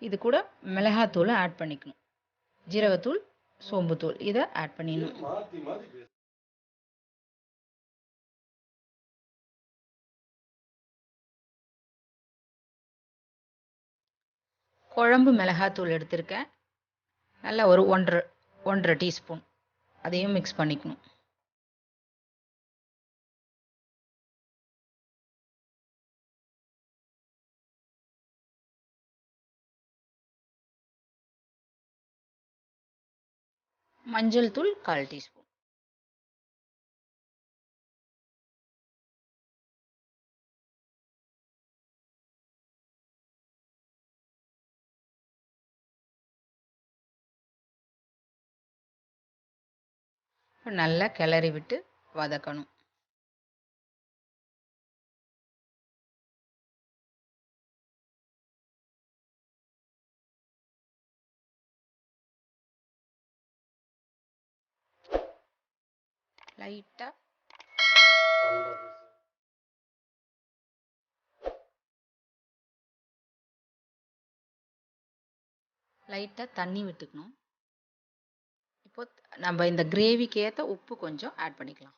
இது கூட மிளகாத்தூள் ஆட் பண்ணிக்கணும். ஜீரகத்தூள், சோம்புத்தூள் இதை ஆட் பண்ணிடணும். குழம்பு மிளகாத்தூள் எடுத்திருக்கேன். நல்லா ஒரு ஒன்றரை டீஸ்பூன் அதையும் மிக்ஸ் பண்ணிக்கணும். மஞ்சள் தூள் 1/4 டீஸ்பூன். நல்லா கிளறி விட்டு வதக்கணும். லைட்டாக தண்ணி விட்டுக்கணும். இப்போ நம்ம இந்த கிரேவிக்கு ஏற்ற உப்பு கொஞ்சம் ஆட் பண்ணிக்கலாம்.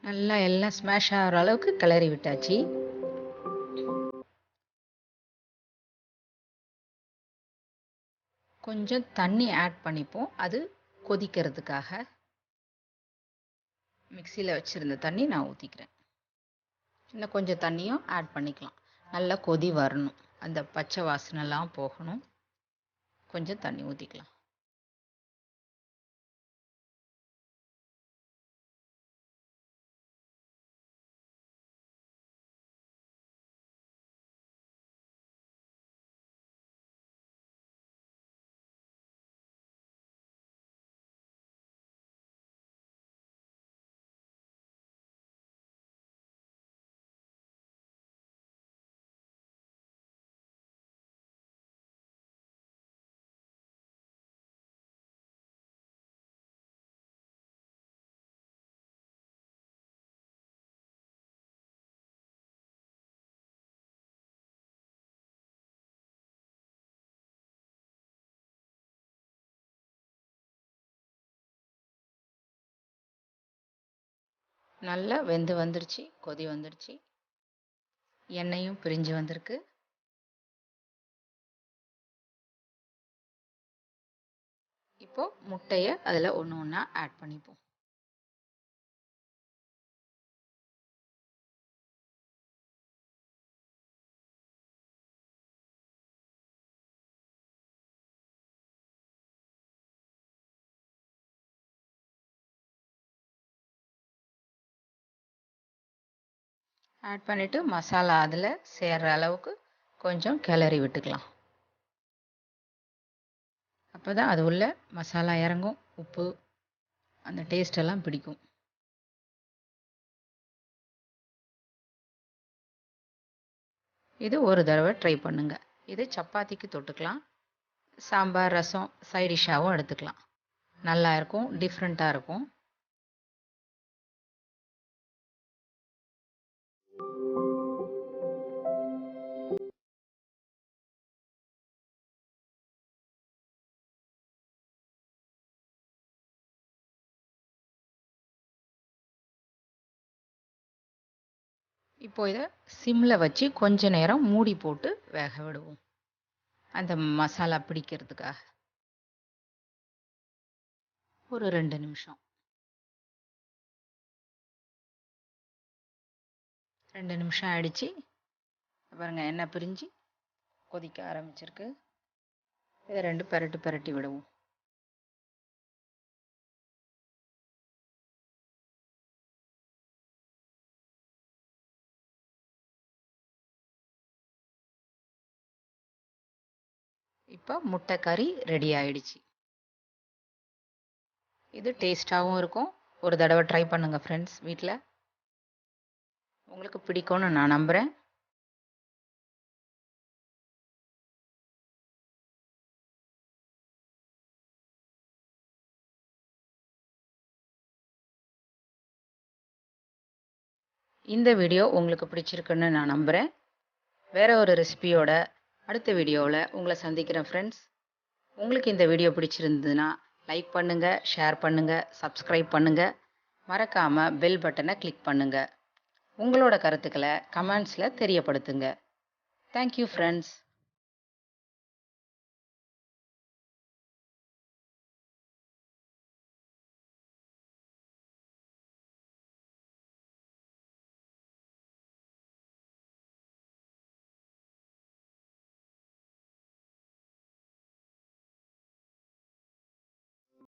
நல்லா எல்லாம் ஸ்மாஷ் ஆகிற அளவுக்கு கிளறி விட்டாச்சு. கொஞ்சம் தண்ணி ஆட் பண்ணிப்போம், அது கொதிக்கிறதுக்காக. மிக்சியில் வச்சுருந்த தண்ணி நான் ஊற்றிக்கிறேன். இன்னும் கொஞ்சம் தண்ணியும் ஆட் பண்ணிக்கலாம். நல்லா கொதி வரணும், அந்த பச்சை வாசனைலாம் போகணும். கொஞ்சம் தண்ணி ஊற்றிக்கலாம். நல்லா வெந்து வந்துடுச்சு, கொதி வந்துடுச்சு, எண்ணெயும் பிரிஞ்சு வந்திருக்கு. இப்போ முட்டையை அதில் ஒன்று ஒன்றா ஆட் பண்ணிப்போம். ஆட் பண்ணிவிட்டு மசாலா அதில் சேர்கிற அளவுக்கு கொஞ்சம் கிளறி விட்டுக்கலாம். அப்போ தான் அது உள்ள மசாலா இறங்கும், உப்பு அந்த டேஸ்டெல்லாம் பிடிக்கும். இது ஒரு தடவை ட்ரை பண்ணுங்க. இது சப்பாத்திக்கு தொட்டுக்கலாம், சாம்பார் ரசம் சைடிஷ்ஷாகவும் எடுத்துக்கலாம். நல்லா இருக்கும், டிஃப்ரெண்ட்டாக இருக்கும். இப்போ இதை சிம்மில் வச்சு கொஞ்ச நேரம் மூடி போட்டு வேக விடுவோம், அந்த மசாலா பிடிக்கிறதுக்காக. ஒரு 2 நிமிஷம். 2 நிமிஷம் ஆயிடுச்சு. பாருங்கள், எண்ணெய் பிரிஞ்சு கொதிக்க ஆரம்பிச்சிருக்கு. இதை 2 பெரட்டி விடுவோம். இப்போ முட்டை கறி ரெடி ஆயிடுச்சு. இது டேஸ்டாகவும் இருக்கும். ஒரு தடவை ட்ரை பண்ணுங்கள் ஃப்ரெண்ட்ஸ் வீட்டில். உங்களுக்கு பிடிக்கும்னு நான் நம்புகிறேன். இந்த வீடியோ உங்களுக்கு பிடிச்சிருக்குன்னு நான் நம்புகிறேன். வேறு ஒரு ரெசிபியோட அடுத்த வீடியோவில் உங்களை சந்திக்கிறேன் ஃப்ரெண்ட்ஸ். உங்களுக்கு இந்த வீடியோ பிடிச்சிருந்ததுன்னா லைக் பண்ணுங்கள், ஷேர் பண்ணுங்கள், சப்ஸ்கிரைப் பண்ணுங்கள். மறக்காமல் பெல் பட்டனை கிளிக் பண்ணுங்கள். உங்களோட கருத்துக்களை கமெண்ட்ஸில் தெரியப்படுத்துங்க. Thank you friends.